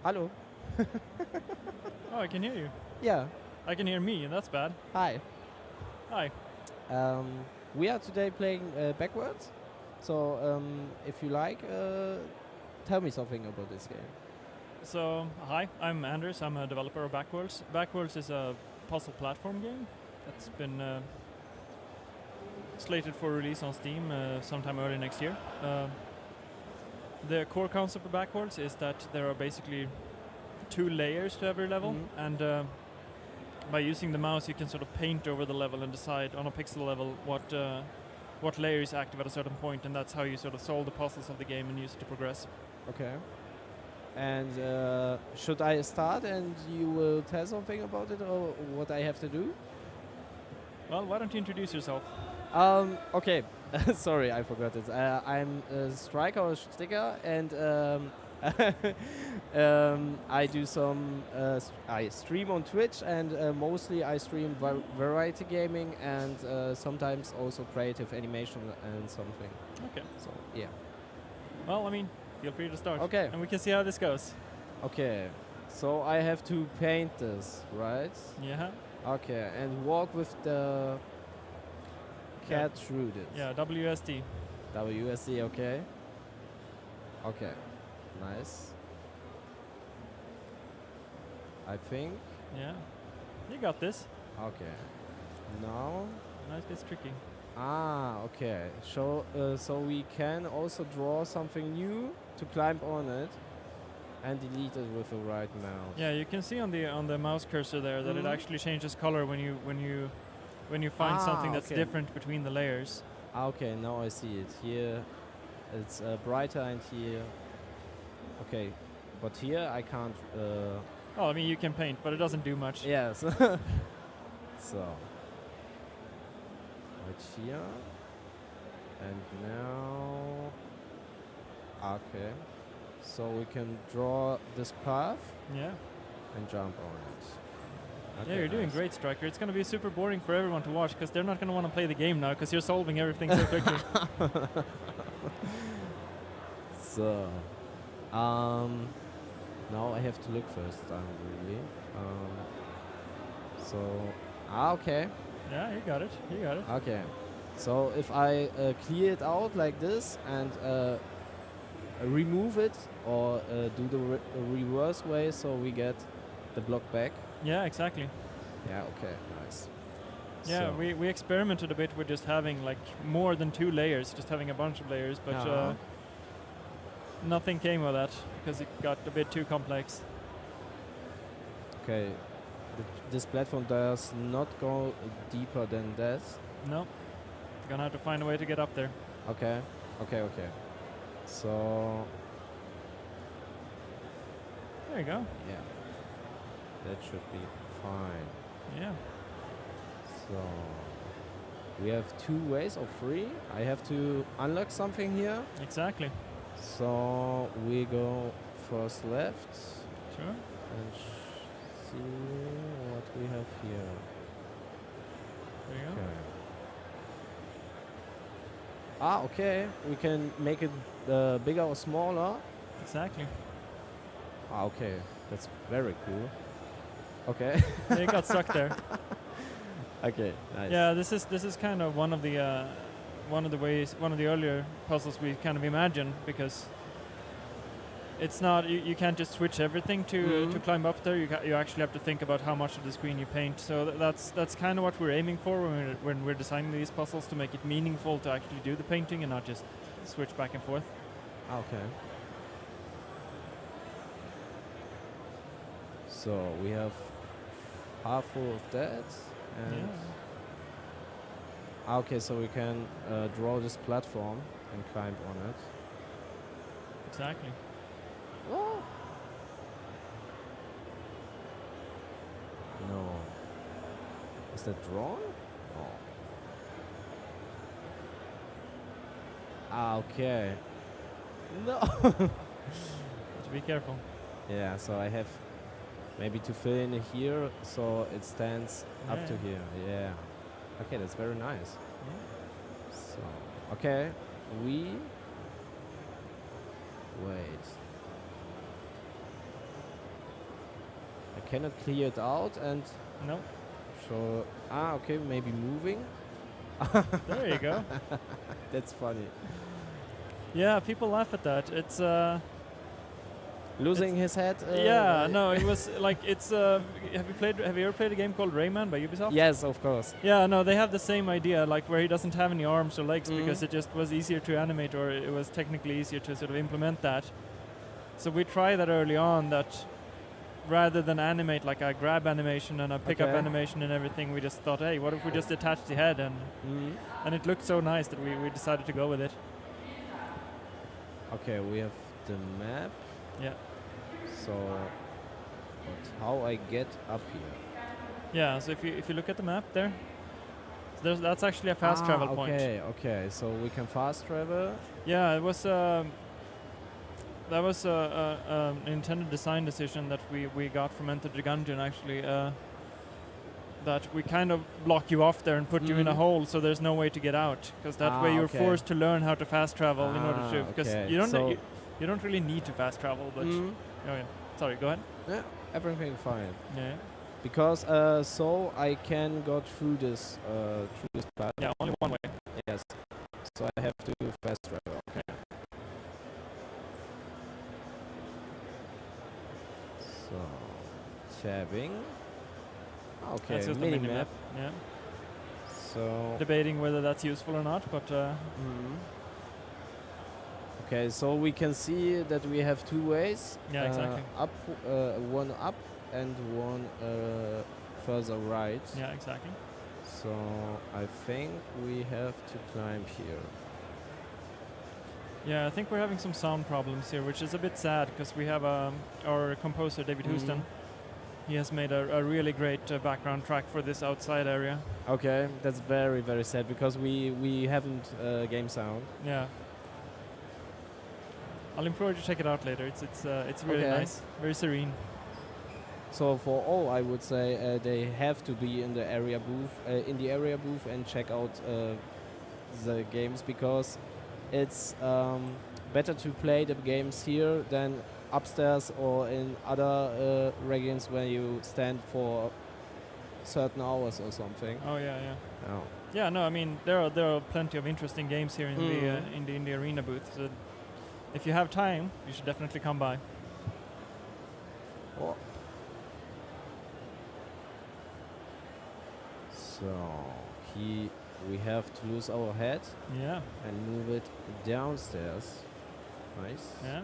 Hello. Oh, I can hear you. Yeah. I can hear me, and that's bad. Hi. Hi. We are today playing Backworlds. So, if you like, tell me something about this game. So, hi, I'm Anders. I'm a developer of Backworlds. Backworlds is a puzzle platform game that's been slated for release on Steam sometime early next year. The core concept of Backworlds is that there are basically 2 layers to every level, and by using the mouse you can sort of paint over the level and decide on a pixel level what layer is active at a certain point, and that's how you sort of solve the puzzles of the game and use it to progress. Okay. And should I start and you will tell something about it or what I have to do? Well, why don't you introduce yourself? Okay. Sorry, I forgot it. I'm Striker or Sticker, and I do some. I stream on Twitch, and mostly I stream variety gaming and sometimes also creative animation and something. Okay. So yeah. Well, I mean, feel free to start. Okay. And we can see how this goes. Okay. So I have to paint this, right? Yeah. Okay, and walk with the cat through this. Yeah, WSD. WSD, okay. Okay, nice. I think. Yeah. You got this. Okay. Now. Now it gets tricky. Ah, okay. So we can also draw something new to climb on it and delete it with the right mouse. Yeah, you can see on the mouse cursor there that it actually changes color when you find something that's different between the layers. Okay, now I see it. Here it's brighter, and here. Okay, but here I can't. Well, I mean, you can paint, but it doesn't do much. Yes. So. Right here. And now. Okay. So we can draw this path. Yeah. And jump on it. Okay, yeah, you're doing great, Striker. It's going to be super boring for everyone to watch because they're not going to want to play the game now because you're solving everything so quickly. So, now I have to look first, really. Okay. Yeah, you got it. You got it. Okay. So if I clear it out like this and remove it or do the reverse way, so we get the block back. Yeah, exactly. Yeah, okay, nice. Yeah, so we experimented a bit with just having like more than 2 layers, just having a bunch of layers, but nothing came of that because it got a bit too complex. Okay, this platform does not go deeper than that. No, gonna have to find a way to get up there. Okay, okay. So there you go. Yeah, that should be fine. Yeah. So we have 2 ways or 3. I have to unlock something here. Exactly. So we go first left. Sure. And see what we have here. There you go. Okay. We can make it bigger or smaller. Exactly. Okay. That's very cool. Okay. They got stuck there. Okay, nice. Yeah, this is kind of one of the earlier puzzles we kind of imagined, because it's not you can't just switch everything to climb up there. You actually have to think about how much of the screen you paint. So that's kind of what we're aiming for when we're designing these puzzles, to make it meaningful to actually do the painting and not just switch back and forth. Okay. So we have half full of that. And okay, so we can draw this platform and climb on it. Exactly. Oh. No. Is that drawn? Oh. Okay. No. To be careful. Yeah, so I have maybe to fill in here so it stands up to here. Yeah. Okay, that's very nice. Yeah. So, okay, wait. cannot clear it out and No. so okay, maybe moving. There you go. That's funny. Yeah, people laugh at that. It's Losing his head. yeah, no, it was like it's. Have you ever played a game called Rayman by Ubisoft? Yes, of course. Yeah, no, they have the same idea, like where he doesn't have any arms or legs because Mhm. it just was easier to animate, or it was technically easier to sort of implement that. So we tried that early on, that rather than animate like a grab animation and a pickup Okay. animation and everything, we just thought, hey, what if we just attach the head, and it looked so nice that we decided to go with it. Okay, we have the map. Yeah. So, but how I get up here? Yeah, so if you look at the map there, so that's actually a fast travel point. Okay, so we can fast travel. Yeah, it was that was an intended design decision that we got from Enter the Gungeon actually. That we kind of block you off there and put you in a hole, so there's no way to get out. Because that way you're forced to learn how to fast travel in order to. Because you don't you don't really need to fast travel, but oh yeah. Sorry, go ahead. Yeah, everything fine. Yeah. Because so I can go through this path. Yeah, only one way. Yes. So I have to fast travel. Okay. So tabbing. Okay, That's just a mini mini map. Yeah. So Debating whether that's useful or not, but okay, so we can see that we have two ways. Yeah, exactly. Up, one up and one further right. yeah, exactly. So I think we have to climb here. Yeah, I think we're having some sound problems here, which is a bit sad because we have our composer David Houston. He has made a really great background track for this outside area. Okay, that's very, very sad because we haven't game sound. Yeah. I'll implore you to check it out later. It's really Okay. nice, very serene. So for all, I would say they have to be in the area booth, and check out the games because it's better to play the games here than upstairs or in other regions where you stand for certain hours or something. Oh yeah, yeah. Oh. Yeah, no, I mean there are plenty of interesting games here in the indie arena booth. So if you have time, you should definitely come by. Oh. So we have to lose our head Yeah. and move it downstairs. Nice. Yeah.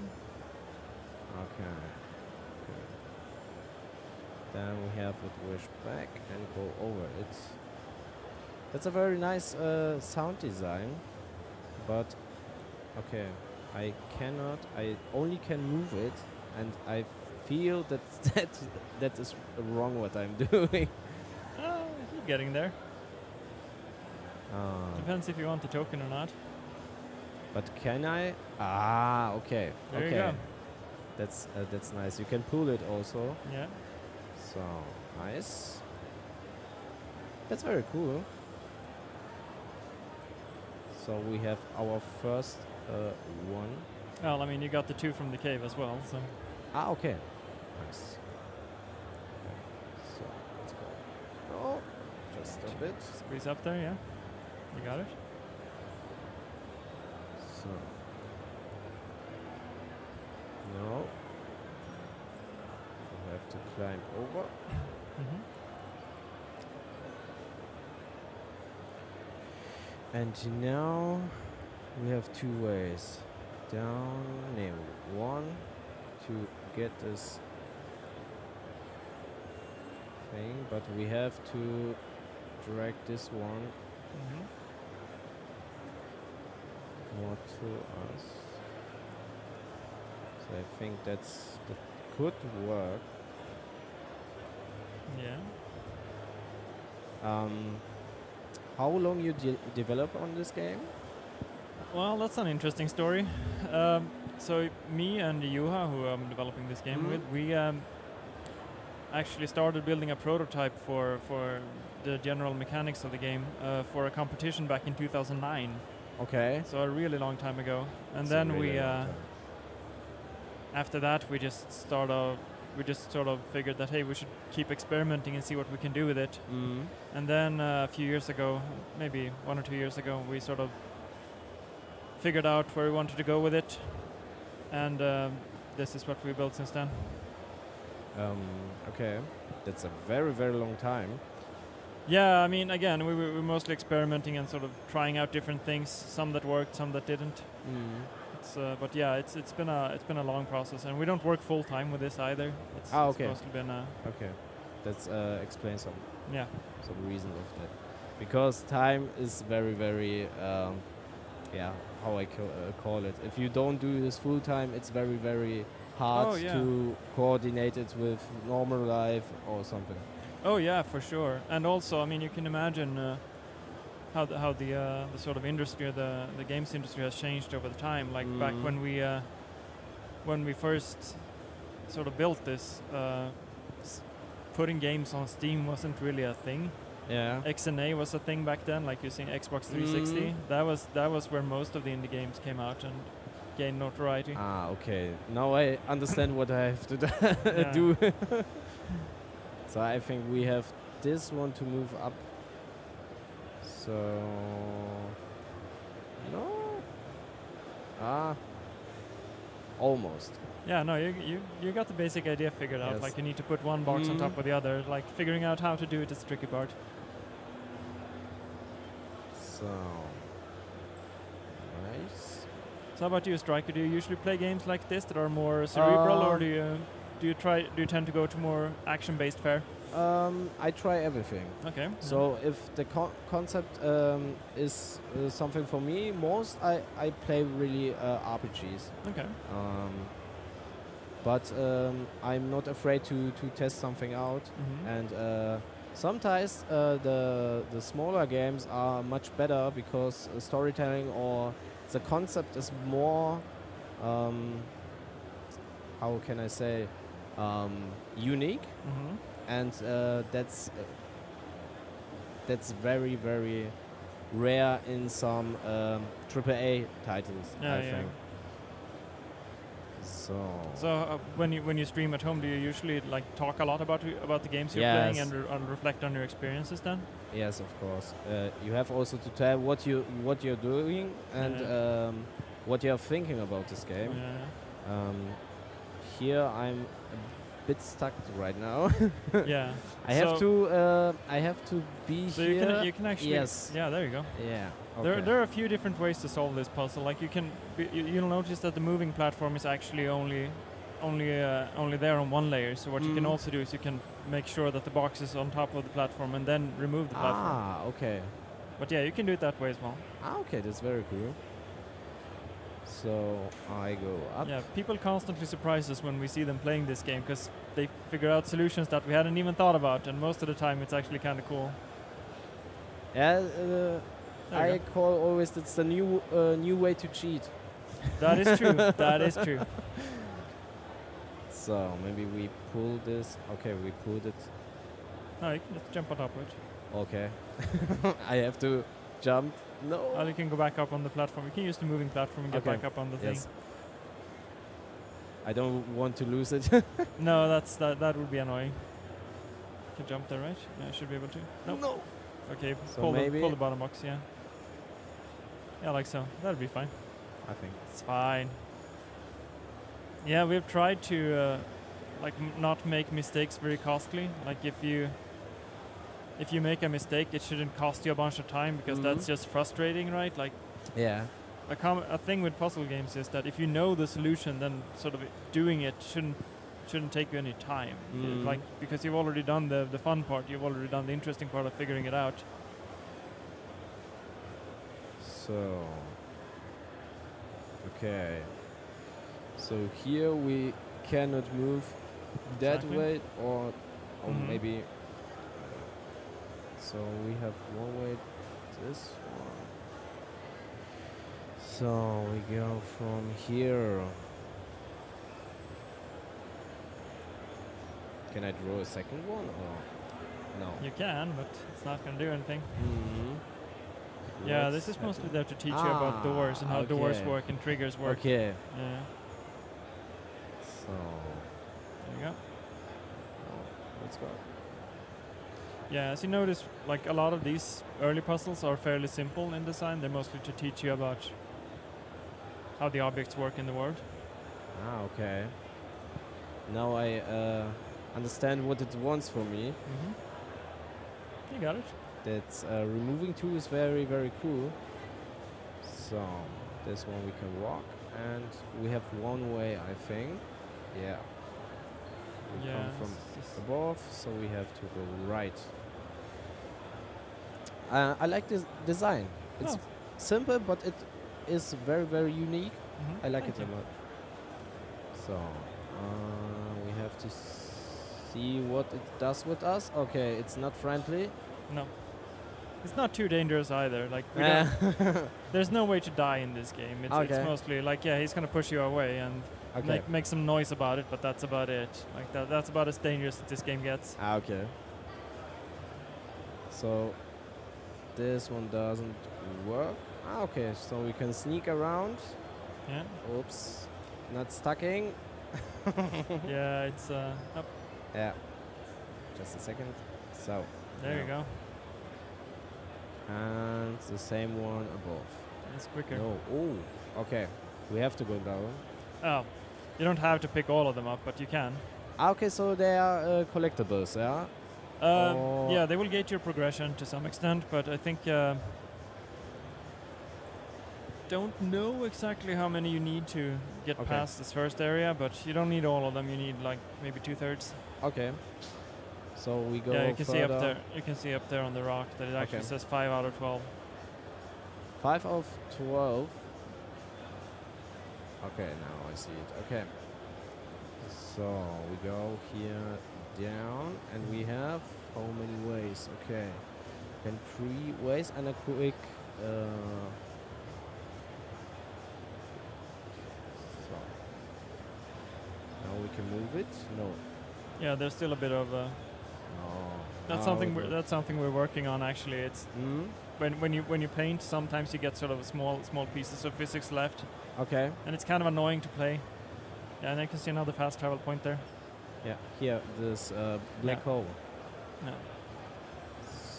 Okay. Then we have it wish back and go over it. That's a very nice sound design, but okay, I only can move it, and I feel that is wrong what I'm doing. You're getting there. Depends if you want the token or not. But can I? Okay. There okay. you go. That's nice. You can pull it also. Yeah. So nice. That's very cool. So we have our first one. Well, I mean, you got the two from the cave as well, so. Okay. Nice. Okay. So let's go. Oh, just a bit. Squeeze up there, yeah. You got it. So. No. We have to climb over. And now we have two ways. Down, no, one to get this thing, but we have to drag this one more to us. So I think that could work. Yeah. How long you develop on this game? Well, that's an interesting story. So me and Juha, who I'm developing this game with, we actually started building a prototype for the general mechanics of the game for a competition back in 2009. Okay. So a really long time ago. And It's a then really we, long time. after that, we just started we just sort of figured that, hey, we should keep experimenting and see what we can do with it. Mm. And then a few years ago, maybe 1 or 2 years ago, we sort of figured out where we wanted to go with it, and this is what we built since then. Okay, that's a very, very long time. Yeah, I mean, again, we were mostly experimenting and sort of trying out different things. Some that worked, some that didn't. But yeah, it's been a long process, and we don't work full time with this either. It's Okay. mostly been Okay, that's explains some yeah. reason of that. Because time is very, very, how I call it. If you don't do this full time, it's very, very hard to coordinate it with normal life or something. Oh yeah, for sure. And also, I mean, you can imagine how the sort of industry, the games industry has changed over the time. Like back when we first sort of built this, putting games on Steam wasn't really a thing. Yeah. XNA was a thing back then, like using Xbox 360. That was where most of the indie games came out and gained notoriety. Ah, okay. Now I understand what I have to do. So I think we have this one to move up. So no. Almost. Yeah, no, you got the basic idea figured out. Yes. Like you need to put one box on top of the other. Like figuring out how to do it is the tricky part. So nice. So how about you, Striker? Do you usually play games like this that are more cerebral, or do you tend to go to more action-based fare? I try everything. Okay. So if the concept is something for me, most I play really RPGs. Okay. But I'm not afraid to test something out. And sometimes the smaller games are much better because storytelling or the concept is more, how can I say, unique. And that's very, very rare in some AAA titles, I think. So when you stream at home, do you usually like talk a lot about the games you're playing and reflect on your experiences then? Yes, of course. You have also to tell what you're doing and what you're thinking about this game. Here I'm bit stuck right now. Yeah. I have to be so here. You can actually. Yes. Yeah. There you go. Yeah. Okay. There are a few different ways to solve this puzzle. Like you'll notice that the moving platform is actually only there on one layer. So what you can also do is you can make sure that the box is on top of the platform and then remove the platform. Ah. Okay. But yeah, you can do it that way as well. Ah. Okay. That's very cool. So I go up. Yeah, people constantly surprise us when we see them playing this game because they figure out solutions that we hadn't even thought about, and most of the time it's actually kind of cool. Yeah, I call always it's the new way to cheat. That is true. That is true. So maybe we pull this. Okay, we pulled it. No, you can just jump on top of it. Okay. I have to jump. No. Or you can go back up on the platform. You can use the moving platform and get back up on the thing. I don't want to lose it. No, that would be annoying. You can jump there, right? Yeah, I should be able to. Nope. No. Okay, so pull the bottom box, yeah. Yeah, like so. That'll be fine. I think. It's fine. Yeah, we've tried to not make mistakes very costly. Like if you make a mistake, it shouldn't cost you a bunch of time because that's just frustrating, right? Like, yeah. A thing with puzzle games is that if you know the solution, then sort of doing it shouldn't take you any time. Like because you've already done the fun part, you've already done the interesting part of figuring it out. So, okay. So here we cannot move that way, or maybe. So we have one way, this one. So we go from here. Can I draw a second one or no? You can, but it's not going to do anything. Yeah, this is mostly there to teach you about doors and how doors work and triggers work. Okay. Yeah. So there you go. let's go. Yeah, as you notice, like a lot of these early puzzles are fairly simple in design. They're mostly to teach you about how the objects work in the world. Ah, okay. Now I understand what it wants from me. You got it. That removing two is very, very cool. So this one we can walk, and we have one way, I think. Yeah. We come from above, so we have to go right. I like this design. It's simple, but it is very, very unique. I like it a lot. So we have to see what it does with us. Okay, it's not friendly. No. It's not too dangerous either. Like we don't, there's no way to die in this game. It's mostly like, yeah, he's gonna push you away and make some noise about it, but that's about it. Like that's about as dangerous as this game gets. Ah, okay. So this one doesn't work. Ah, okay, so we can sneak around. Yeah. Oops, not stucking. Yeah, it's up. Yeah. Just a second. So there you go. And the same one above. It's quicker. No. Oh, okay. We have to go down. Oh, you don't have to pick all of them up, but you can. Okay, so they are collectibles, yeah? Yeah, they will gate your progression to some extent, but I think don't know exactly how many you need to get past this first area, but you don't need all of them. You need like maybe 2/3. Okay. So we go. Yeah, you can further. see up there. You can see up there on the rock that it actually says 5 out of 12. 5 of 12. Okay, now I see it. Okay. So we go here down, and we have how many ways? Okay, and 3 ways and a quick. So now we can move it. No. Yeah, there's still a bit of. That's something we're working on actually. It's when you paint, sometimes you get sort of small pieces of physics left. Okay. And it's kind of annoying to play. Yeah, and I can see another fast travel point there. Yeah, here this black hole. Yeah.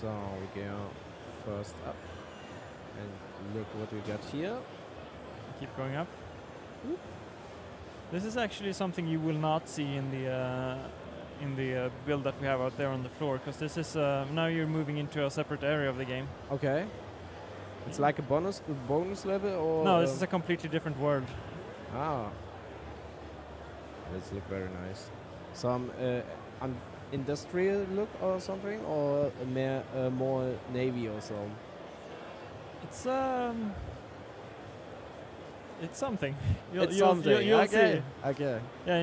So we go first up, and look what we got here. Keep going up. Whoop. This is actually something you will not see in the build that we have out there on the floor, because this is now you're moving into a separate area of the game. Okay. It's like a bonus level, or no? This is a completely different world. Ah. This look very nice. Some industrial look or something, or more navy or so. It's something. You'll okay. See. Okay. Yeah,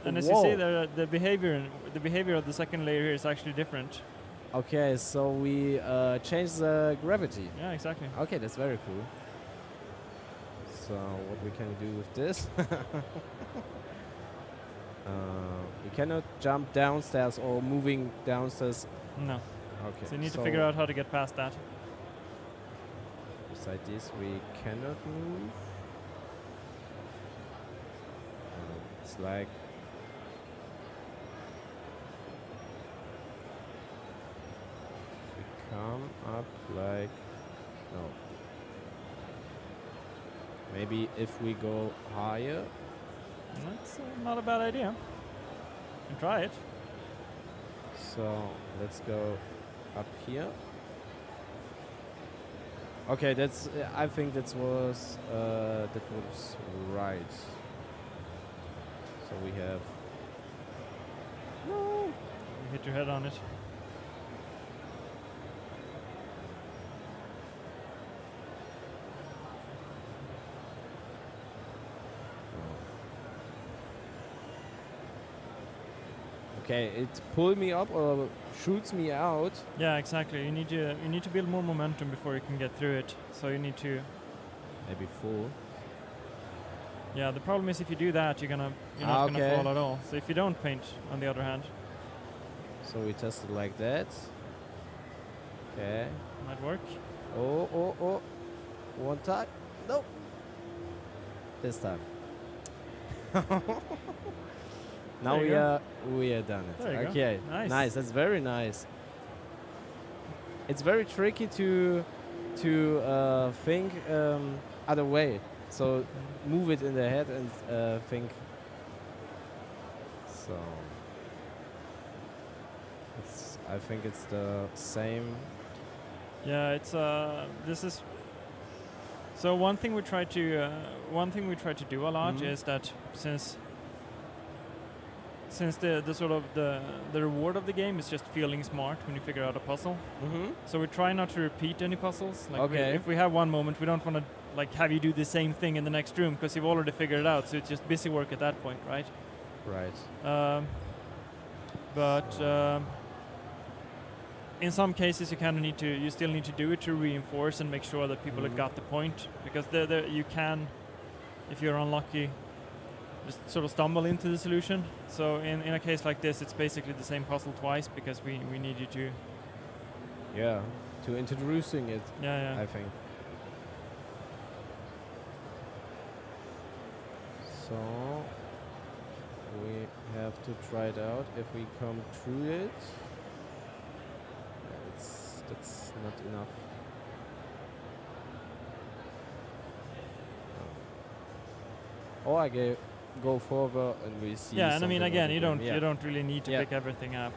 and as you see, the behavior of the second layer here is actually different. Okay, so we change the gravity. Yeah, exactly. Okay, that's very cool. So what we can do with this? We cannot jump downstairs or moving downstairs. No. Okay. So you need to figure out how to get past that. Beside this, we cannot move. It's like we come up like no. Maybe if we go higher. That's not a bad idea. You can try it. So let's go up here. Okay, that's. I think that was right. So we have. No. You hit your head on it. Okay, it pulled me up or shoots me out. Yeah, exactly. You need to build more momentum before you can get through it. So you need to maybe fall. Yeah, the problem is if you do that, you're not gonna fall at all. So if you don't paint, on the other hand. So we test it like that. Okay. Might work. Oh. One time. Nope. This time. Now There you we are done it. There you go. Okay, Nice. nice. That's very nice. It's very tricky to think other way. So move it in the head and think. So I think it's the same. Yeah, it's this is. So one thing we try to do a lot is that since the sort of the reward of the game is just feeling smart when you figure out a puzzle. So we try not to repeat any puzzles. Like if we have one moment, we don't want to like have you do the same thing in the next room because you've already figured it out. So it's just busy work at that point, right? Right. But in some cases, you still need to do it to reinforce and make sure that people have got the point, because you can, if you're unlucky, just sort of stumble into the solution. So in a case like this, it's basically the same puzzle twice because we need you to. Yeah, to introducing it. Yeah. I think. So we have to try it out if we come through it. That's not enough. Or I go forward and we see. Yeah, and I mean again, you don't yeah. really need to pick everything up.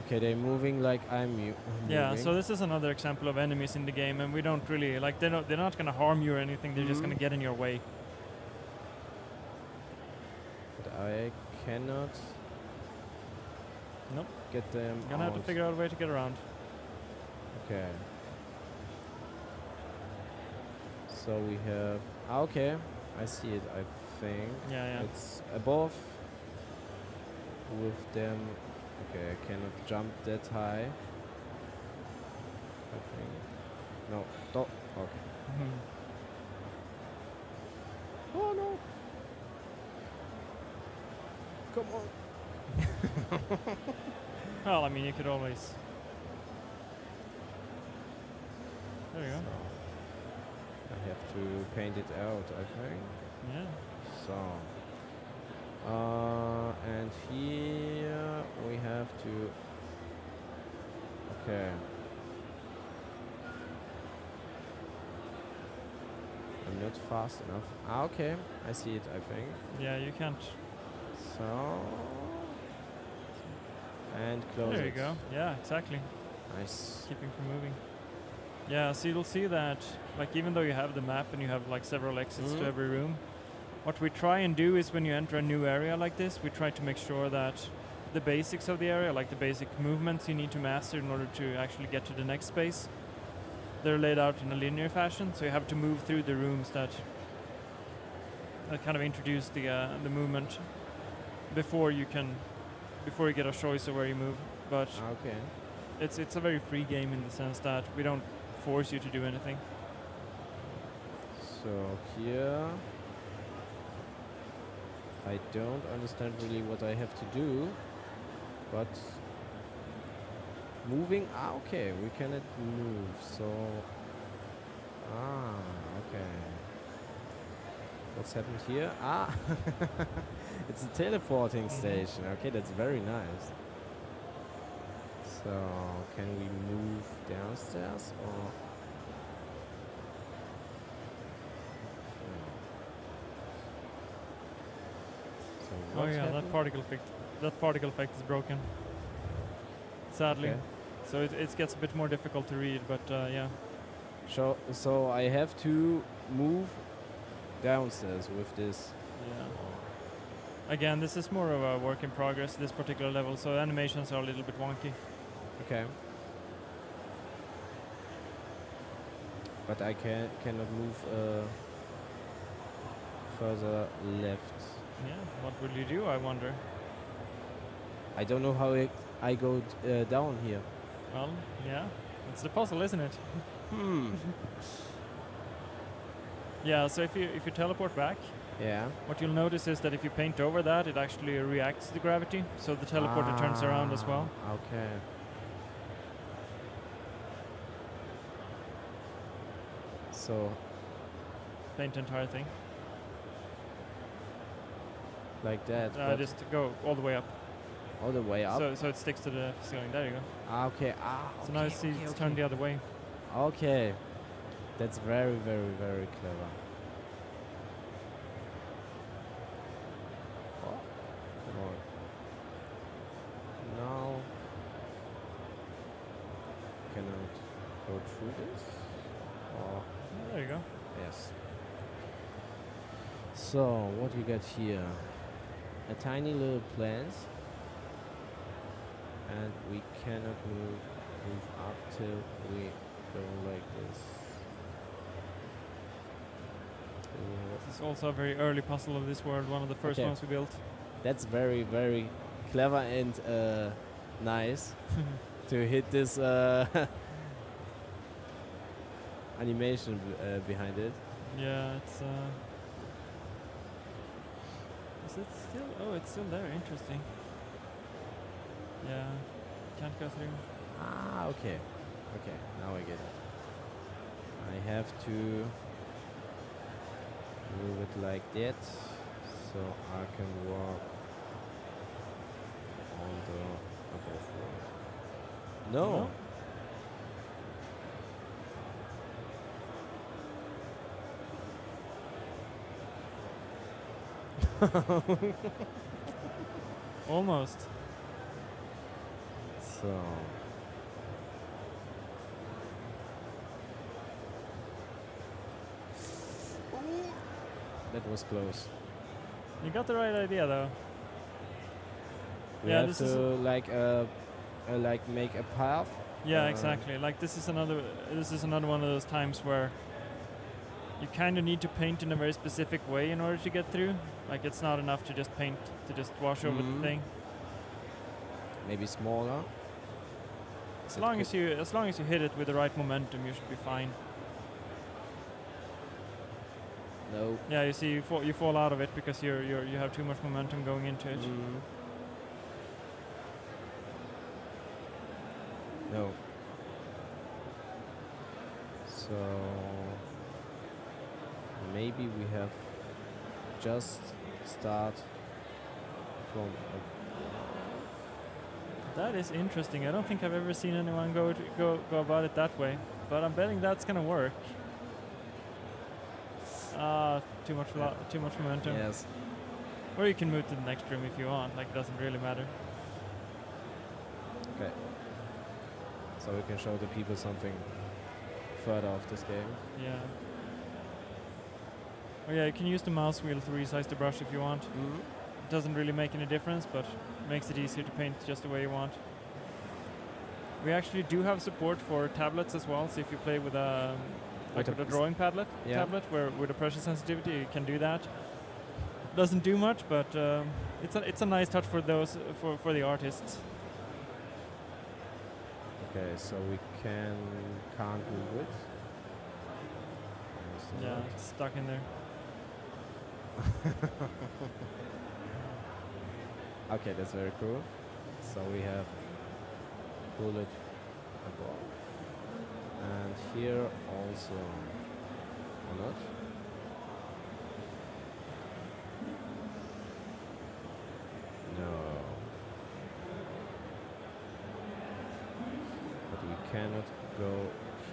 Okay, they're moving like I'm moving. Yeah, so this is another example of enemies in the game, and we don't really like they're not going to harm you or anything. They're just going to get in your way. But I cannot. Nope. Get them. You're gonna have to figure out a way to get around. Okay. So we have. Okay, I see it. I think. Yeah. It's above. With them. Okay, I cannot jump that high. I think. No. Stop. Okay. Oh no! Come on. Well, I mean, you could always. There you go. I have to paint it out, I think. Yeah. So. And here we have to. Okay. I'm not fast enough. Okay, I see it, I think. Yeah, you can't. So. And close There it. you go. Yeah, exactly. Nice. Keeping from moving. Yeah, so you'll see that, like, even though you have the map and you have like several exits to every room, what we try and do is when you enter a new area like this, we try to make sure that the basics of the area, like the basic movements you need to master in order to actually get to the next space, they're laid out in a linear fashion. So you have to move through the rooms that kind of introduce the movement before you get a choice of where you move. But Okay. it's a very free game in the sense that we don't force you to do anything. So here. I don't understand really what I have to do, but moving. Okay, we cannot move. So, okay. What's happened here? It's a teleporting station. Okay, that's very nice. So, can we move downstairs or? Oh yeah, that particle effect is broken. Sadly. Okay. So it gets a bit more difficult to read, but yeah. So I have to move downstairs with this. Yeah. Again, this is more of a work in progress, this particular level, so animations are a little bit wonky. Okay. But I cannot move further left. Yeah, what will you do, I wonder? I don't know how I go down here. Well, yeah, it's the puzzle, isn't it? Yeah, so if you teleport back, Yeah. what you'll notice is that if you paint over that, it actually reacts to the gravity, so the teleporter turns around as well. Okay. So Paint the entire thing. like that. but Just go all the way up. all the way up. So it sticks to the ceiling. There you go. Okay. So now you see it's turned the other way. Okay, that's very, very, very clever. Oh, come on. Now, cannot go through this. Oh, There you go. yes. So, what we got here? A tiny little plant, and we cannot move up till we go like this. This is also a very early puzzle of this world. One of the first Okay. ones we built. That's very, very clever and nice to hit this animation behind it. Yeah, it's. Is it still? Oh, it's still there. Interesting. Yeah, can't go through. Okay. Okay, now I get it. I have to move it like that, so I can walk on the above one. No! Almost. So that was close. You got the right idea though. We Yeah, have this to is like make a path. Yeah, exactly. Like this is another one of those times where you kind of need to paint in a very specific way in order to get through. Like it's not enough to just paint to just wash over the thing. Maybe smaller. As long as you hit it with the right momentum, you should be fine. No. Yeah, you see, you fall out of it because you have too much momentum going into it. No. So maybe we have just start from That is interesting. I don't think I've ever seen anyone go about it that way, but I'm betting that's gonna work. Too much momentum. Yes. Or you can move to the next room if you want. Like it doesn't really matter. Okay. So we can show the people something further of this game. Yeah. Oh yeah, you can use the mouse wheel to resize the brush if you want. It doesn't really make any difference, but makes it easier to paint just the way you want. We actually do have support for tablets as well, so if you play with a with a drawing tablet where with a pressure sensitivity, you can do that. Doesn't do much, but it's a nice touch for those for the artists. Okay, so we can't move it. Yeah, it's stuck in there. Okay, that's very cool. So we have bullet above, and here also, or not? No. But we cannot go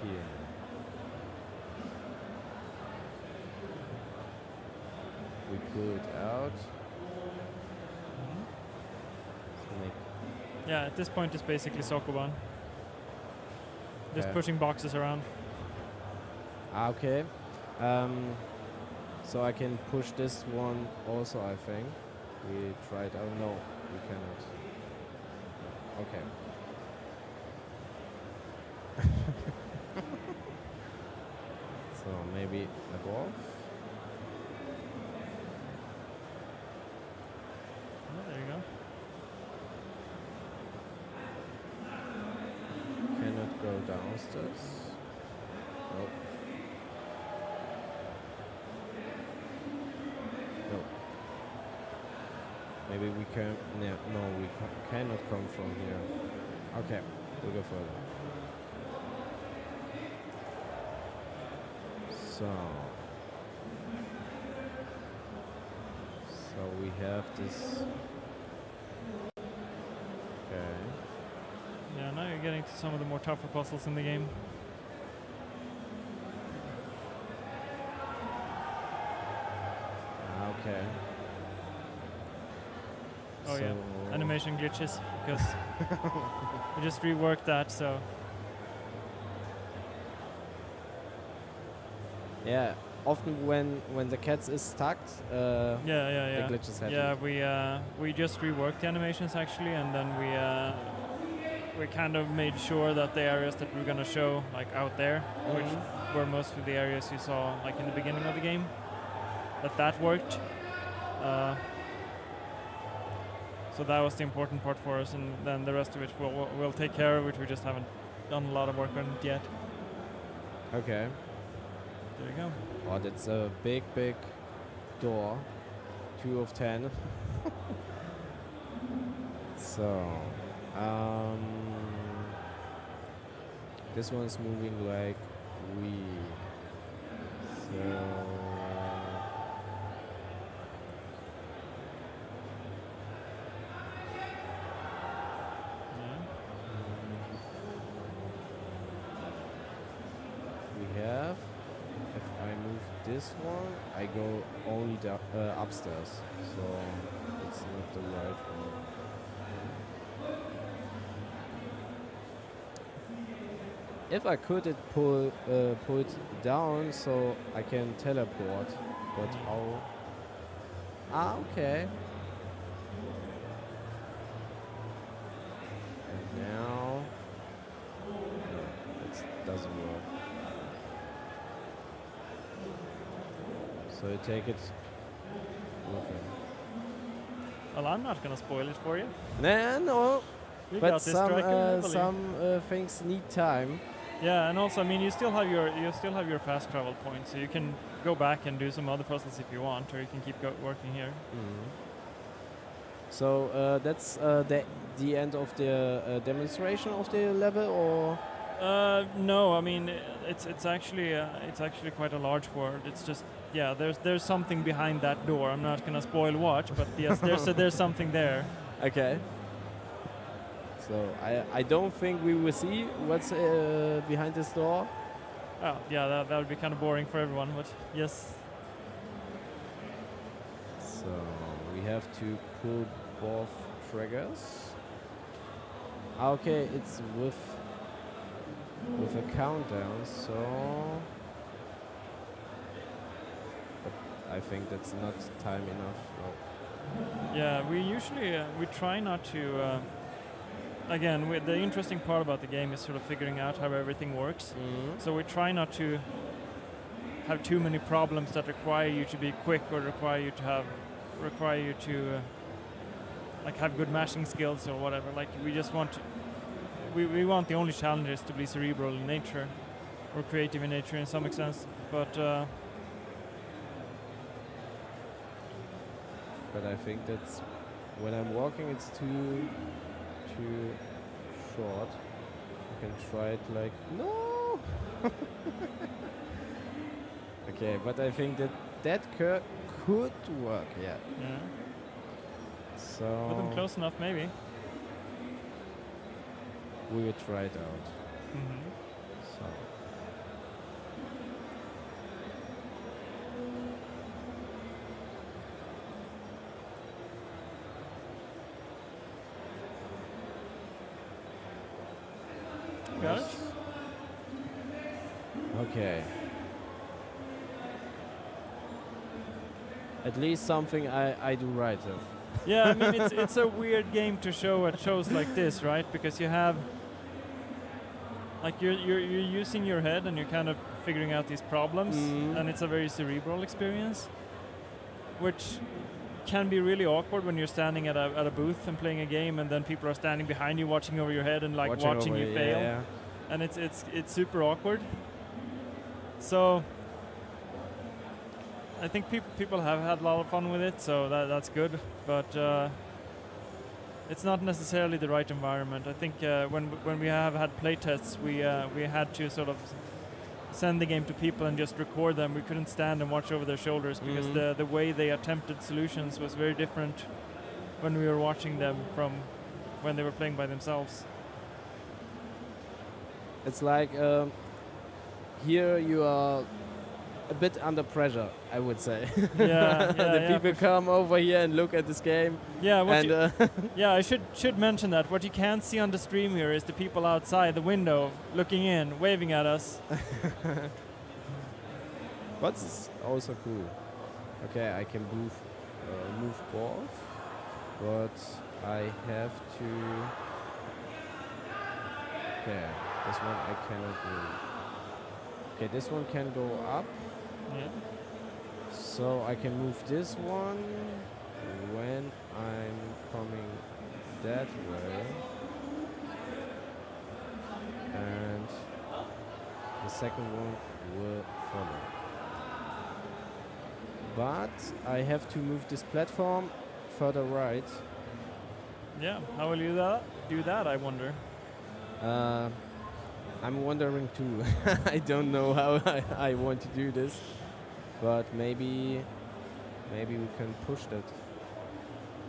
here. We pull it out. Yeah, at this point it's basically Sokoban. Just Okay. pushing boxes around. Okay. So I can push this one also, I think. We tried. Oh no, we cannot. Okay. So maybe above. Oh, there you go. Cannot go downstairs. Nope. No. Maybe we can. No, we cannot come from here. Okay, we'll go further. So we we have this. Okay. Yeah, now you're getting to some of the more tougher puzzles in the game. Okay. Oh so yeah, animation glitches because we just reworked that. So yeah, often when the cat is stuck, yeah. the glitches happen. Yeah, we just reworked the animations actually, and then we kind of made sure that the areas that we're gonna show like out there, which were most of the areas you saw like in the beginning of the game, that worked. So that was the important part for us, and then the rest of it we'll take care of, which we just haven't done a lot of work on it yet. Okay. There you go. Oh, that's a big door. 2 of 10. So, this one's moving like we. So. We have. If I move this one, I go only upstairs, so it's not the right one. If I could pull it down so I can teleport, but how? Ah, okay. And now, no, it doesn't work. So you take it with him. Well, I'm not gonna spoil it for you. Nah, no. You But got this, Stricker, some things need time. Yeah, and also, I mean, you still have your fast travel point, so you can go back and do some other puzzles if you want, or you can keep working here. So that's the end of the demonstration of the level, or? No, I mean it's actually quite a large world. It's just there's something behind that door. I'm not gonna spoil what, but yes, there's something there. Okay. So I don't think we will see what's behind this door. Oh yeah, that would be kind of boring for everyone, but yes. So we have to pull both triggers. Okay, it's with a countdown, so but I think that's not time enough. No. Yeah, we usually we try not to. Again, the interesting part about the game is sort of figuring out how everything works. So we try not to have too many problems that require you to be quick or require you to like have good mashing skills or whatever. Like we just want to, we want the only challenges to be cerebral in nature or creative in nature in some extent. But I think that's when I'm walking, it's too short. I can try it like no. Okay, but I think that could work. Yeah. So put them close enough, maybe. We will try it out. So. Got it? Okay. At least something I do right. Yeah, I mean it's a weird game to show at shows like this, right? Because you have like you're using your head and you're kind of figuring out these problems, and it's a very cerebral experience, which can be really awkward when you're standing at a booth and playing a game, and then people are standing behind you watching over your head and like watching you fail, and it's super awkward. So I think people have had a lot of fun with it, so that's good. But it's not necessarily the right environment. I think when we have had playtests, we had to sort of send the game to people and just record them. We couldn't stand and watch over their shoulders because the way they attempted solutions was very different when we were watching them from when they were playing by themselves. It's like here you are a bit under pressure, I would say. Yeah, the people come over here and look at this game. Yeah, and yeah. I should mention that what you can't see on the stream here is the people outside the window looking in, waving at us. What's also cool? Okay, I can move balls, but I have to. Okay, this one I cannot move. Okay, this one can go up. Yeah. So I can move this one when I'm coming that way. And the second one will follow. But I have to move this platform further right. Yeah, how will you do that, I wonder? I'm wondering too. I don't know how I want to do this, but maybe we can push that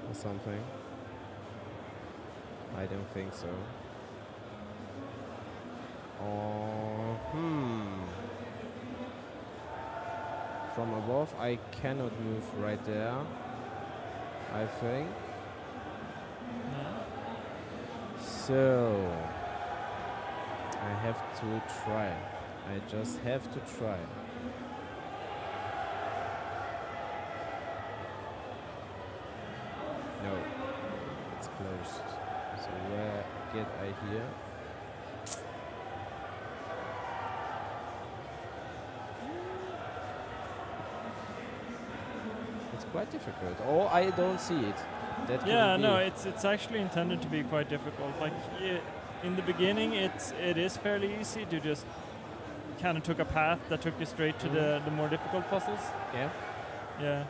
or something. I don't think so. From above I cannot move right there, I think. Yeah. So I have to try. I just have to try. No, it's closed. So where get I here? It's quite difficult. Or I don't see it. That Yeah, could no, be. it's actually intended to be quite difficult. Like in the beginning, it is fairly easy to just kind of took a path that took you straight to the more difficult puzzles. Yeah. Yeah.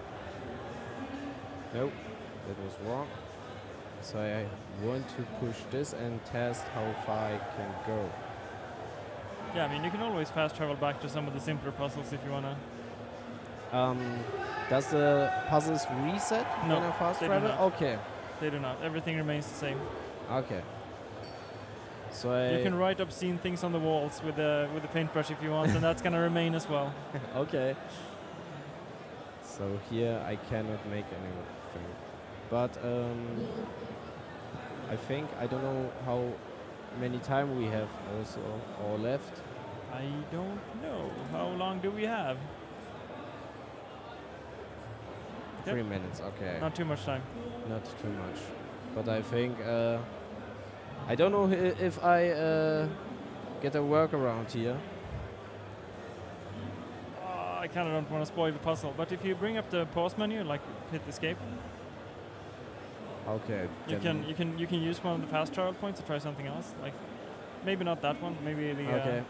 Nope, that was wrong. So I want to push this and test how far I can go. Yeah, I mean, you can always fast travel back to some of the simpler puzzles if you wanna. Does the puzzles reset No, when I fast they do travel? not. Okay. They do not. Everything remains the same. Okay. So You can write obscene things on the walls with the paintbrush if you want, and that's gonna remain as well. Okay. So here I cannot make anything. But I think I don't know how many time we have also all left. I don't know. How long do we have? 3 minutes, okay. Not too much time. Not too much. But I think I don't know if I get a workaround here. I kind of don't want to spoil the puzzle, but if you bring up the pause menu, like hit escape, Okay. you can use one of the fast travel points to try something else. Like maybe not that one, maybe the Okay.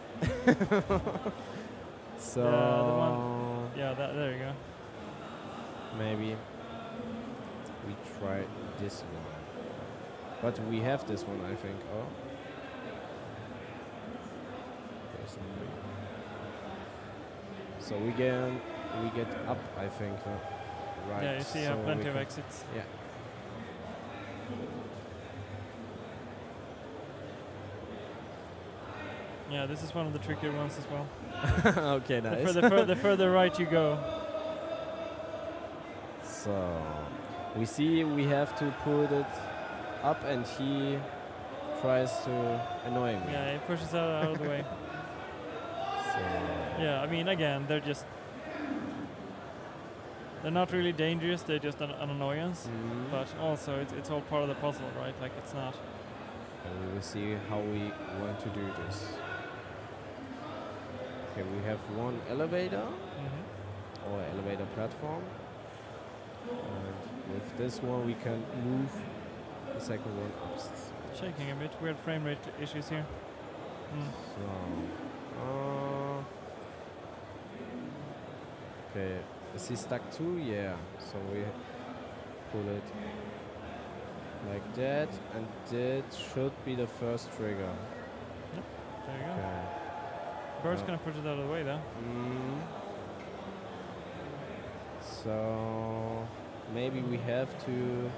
So the one. Yeah, there you go. maybe we try this one. But we have this one, I think. Oh. There's a- So we get up, I think. Right. Yeah, you see, you have so plenty we of can- exits. Yeah. Yeah, this is one of the trickier ones as well. Okay, nice. The further right you go. So we see we have to put it up, and he tries to annoy me. Yeah, it pushes out of the way. So Yeah, I mean, again, they're not really dangerous. They're just an annoyance. Mhm. But also, it's all part of the puzzle, right? Like it's not. and we will see how we want to do this. Okay, we have one elevator or elevator platform, and with this one we can move the second one up. Shaking a bit. Weird frame rate issues here. So, okay, is he stuck too? Yeah. So we pull it like that, and that should be the first trigger. There you go. Okay. Bird's gonna push it out of the way though. So maybe we have to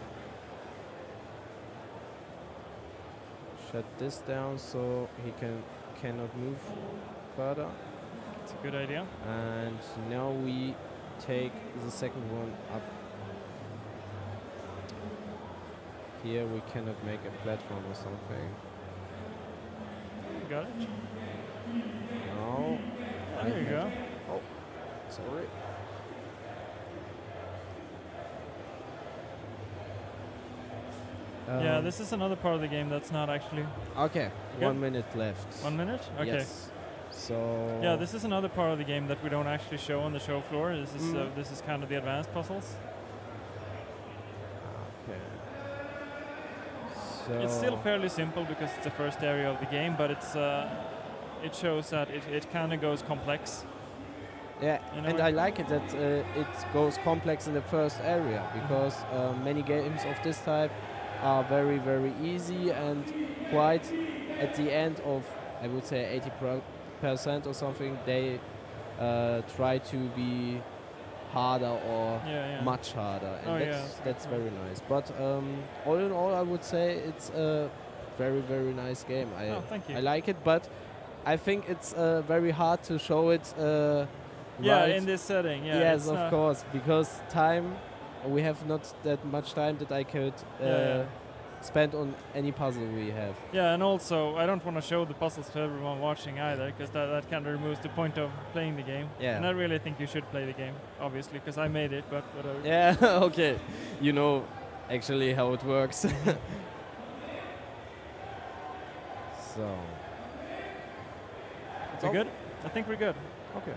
shut this down so he cannot move further. It's a good idea. And now we take the second one up. Here we cannot make a platform or something. Got it. No. There you go. Oh, sorry. Yeah, this is another part of the game that's not actually... Okay, Okay. 1 minute left. 1 minute? Okay. Yes. So... Yeah, this is another part of the game that we don't actually show on the show floor. This is kind of the advanced puzzles. Okay. So It's still fairly simple because it's the first area of the game, but it shows that it kind of goes complex. yeah, in a and way. I like it that it goes complex in the first area because many games of this type are very, very easy and quite at the end of, I would say, 80% or something, they try to be harder or Yeah. much harder, and Oh, yeah, that's, that's that's good. very nice. But all in all, I would say it's a very, very nice game. Oh, thank you. I like it, but I think it's very hard to show it. Yeah, right. in this setting. Yeah. Yes, it's of not- course, because time, we have not that much time that I could Yeah. spend on any puzzle we have. Yeah, and also I don't want to show the puzzles to everyone watching either, because that kind of removes the point of playing the game. Yeah. And I really think you should play the game, obviously, because I made it. But whatever. Yeah, okay. You know actually how it works. So. We're good. I think we're good. Okay.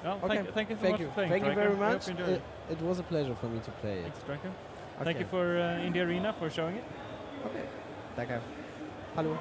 Well, Okay. thank you so Thank much you. for playing. Thank you Striker. very I hope much. you enjoyed it. It was a pleasure for me to play it. Thanks, Striker. Okay. Thank you for Indie Arena for showing it. Okay. Danke. Hallo.